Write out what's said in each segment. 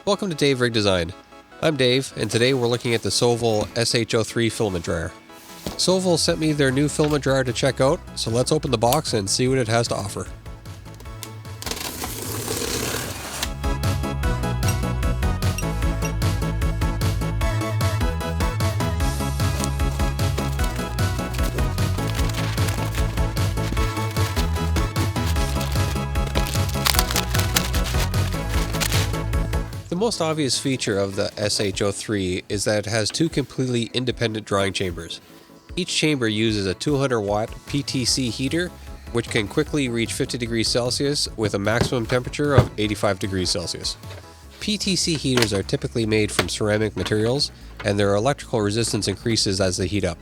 Welcome to Dave Rig Design. I'm Dave, and today we're looking at the Sovol SH03 filament dryer. Sovol sent me their new filament dryer to check out, so let's open the box and see what it has to offer. The most obvious feature of the SH03 is that it has two completely independent drying chambers. Each chamber uses a 200 watt PTC heater, which can quickly reach 50 degrees Celsius with a maximum temperature of 85 degrees Celsius. PTC heaters are typically made from ceramic materials, and their electrical resistance increases as they heat up.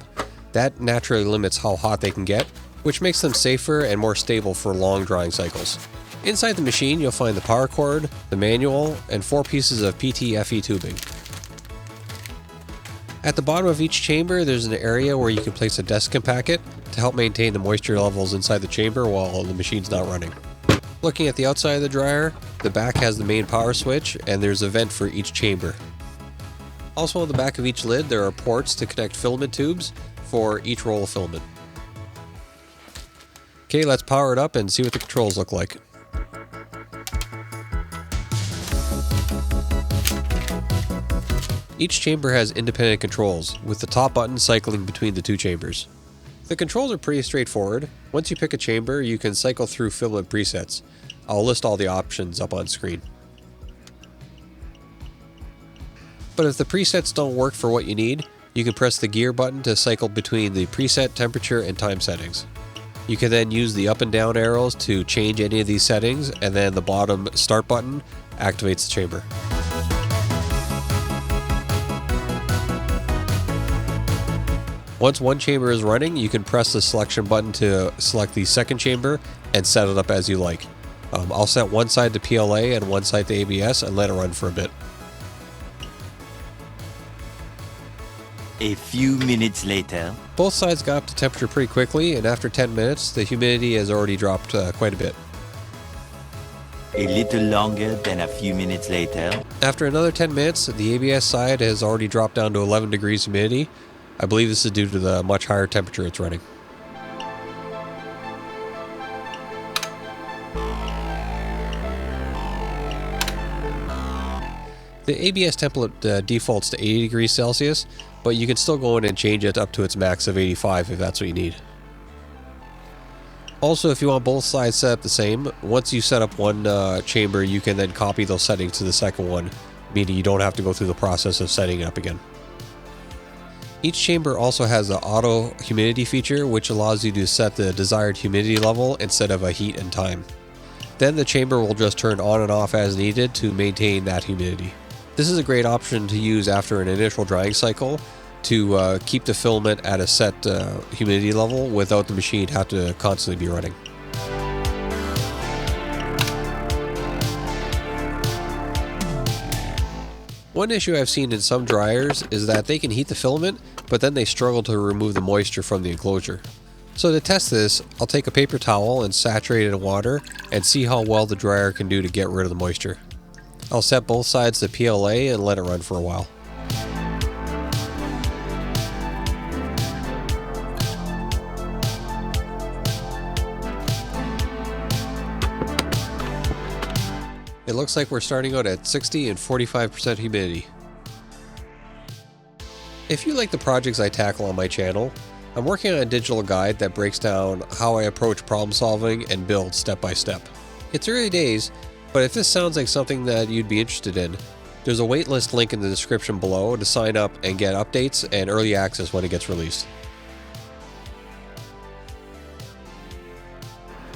That naturally limits how hot they can get, which makes them safer and more stable for long drying cycles. Inside the machine, you'll find the power cord, the manual, and 4 pieces of PTFE tubing. At the bottom of each chamber, there's an area where you can place a desiccant packet to help maintain the moisture levels inside the chamber while the machine's not running. Looking at the outside of the dryer, the back has the main power switch, and there's a vent for each chamber. Also on the back of each lid, there are ports to connect filament tubes for each roll of filament. Okay, let's power it up and see what the controls look like. Each chamber has independent controls, with the top button cycling between the two chambers. The controls are pretty straightforward. Once you pick a chamber, you can cycle through filament presets. I'll list all the options up on screen. But if the presets don't work for what you need, you can press the gear button to cycle between the preset temperature and time settings. You can then use the up and down arrows to change any of these settings, and then the bottom start button activates the chamber. Once one chamber is running, you can press the selection button to select the second chamber and set it up as you like. I'll set one side to PLA and one side to ABS and let it run for a bit. A few minutes later. Both sides got up to temperature pretty quickly, and after 10 minutes, the humidity has already dropped quite a bit. A little longer than a few minutes later. After another 10 minutes, the ABS side has already dropped down to 11 degrees humidity. I believe this is due to the much higher temperature it's running. The ABS template defaults to 80 degrees Celsius, but you can still go in and change it up to its max of 85 if that's what you need. Also, if you want both sides set up the same, once you set up one chamber, you can then copy those settings to the second one, meaning you don't have to go through the process of setting it up again. Each chamber also has the auto humidity feature, which allows you to set the desired humidity level instead of a heat and time. Then the chamber will just turn on and off as needed to maintain that humidity. This is a great option to use after an initial drying cycle to keep the filament at a set humidity level without the machine have to constantly be running. One issue I've seen in some dryers is that they can heat the filament, but then they struggle to remove the moisture from the enclosure. So to test this, I'll take a paper towel and saturate it in water and see how well the dryer can do to get rid of the moisture. I'll set both sides to PLA and let it run for a while. It looks like we're starting out at 60 and 45% humidity. If you like the projects I tackle on my channel, I'm working on a digital guide that breaks down how I approach problem solving and build step by step. It's early days, but if this sounds like something that you'd be interested in, there's a waitlist link in the description below to sign up and get updates and early access when it gets released.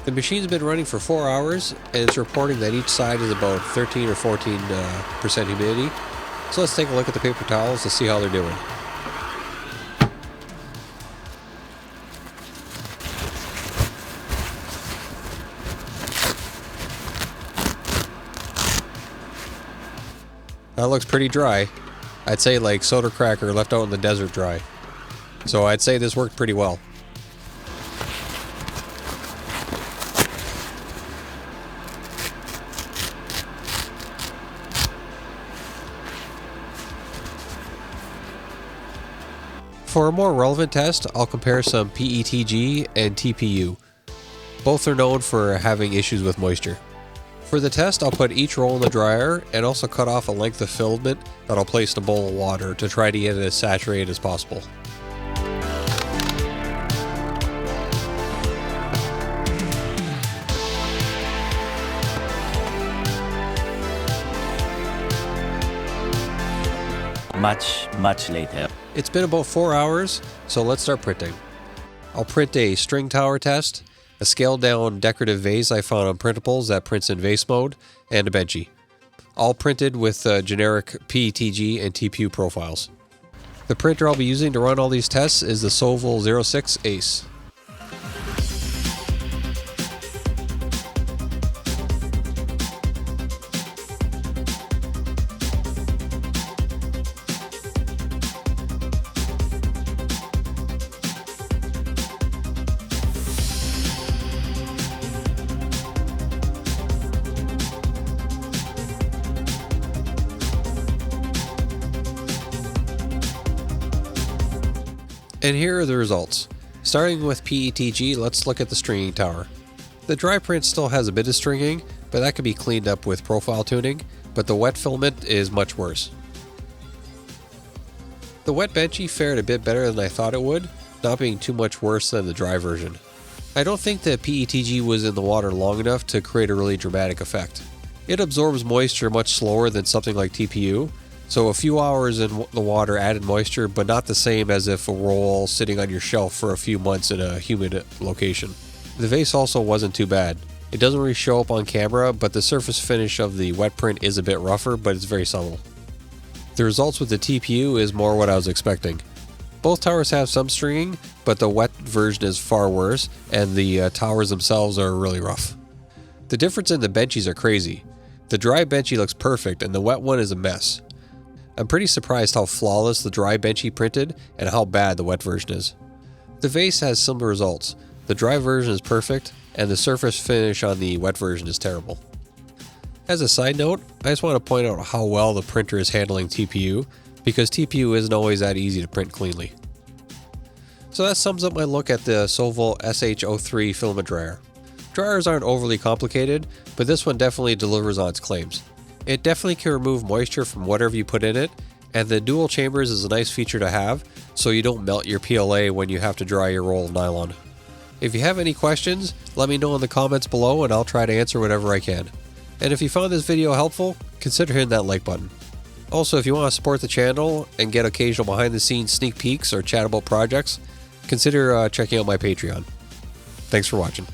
The machine's been running for 4 hours, and it's reporting that each side is about 13 or 14% humidity. So let's take a look at the paper towels to see how they're doing. That looks pretty dry. I'd say like soda cracker left out in the desert dry. So I'd say this worked pretty well. For a more relevant test, I'll compare some PETG and TPU. Both are known for having issues with moisture. For the test, I'll put each roll in the dryer and also cut off a length of filament that I'll place in a bowl of water to try to get it as saturated as possible. Much later. It's been about 4 hours, so let's start printing. I'll print a string tower test, a scaled down decorative vase I found on Printables that prints in vase mode, and a benchy. All printed with generic PETG and TPU profiles. The printer I'll be using to run all these tests is the Sovol 06 Ace. And here are the results. Starting with PETG, let's look at the stringing tower. The dry print still has a bit of stringing, but that can be cleaned up with profile tuning, but the wet filament is much worse. The wet benchy fared a bit better than I thought it would, not being too much worse than the dry version. I don't think the PETG was in the water long enough to create a really dramatic effect. It absorbs moisture much slower than something like TPU, so a few hours in the water added moisture, but not the same as if a roll sitting on your shelf for a few months in a humid location. The vase also wasn't too bad. It doesn't really show up on camera, but the surface finish of the wet print is a bit rougher, but it's very subtle. The results with the TPU is more what I was expecting. Both towers have some stringing, but the wet version is far worse, and the towers themselves are really rough. The difference in the benchies are crazy. The dry benchy looks perfect, and the wet one is a mess. I'm pretty surprised how flawless the dry benchy printed and how bad the wet version is. The vase has similar results. The dry version is perfect, and the surface finish on the wet version is terrible. As a side note, I just want to point out how well the printer is handling TPU, because TPU isn't always that easy to print cleanly. So that sums up my look at the Sovol SH03 filament dryer. Dryers aren't overly complicated, but this one definitely delivers on its claims. It definitely can remove moisture from whatever you put in it, and the dual chambers is a nice feature to have, so you don't melt your PLA when you have to dry your roll of nylon. If you have any questions, let me know in the comments below and I'll try to answer whatever I can. And if you found this video helpful, consider hitting that like button. Also, if you want to support the channel and get occasional behind the scenes sneak peeks or chat about projects, consider checking out my Patreon. Thanks for watching.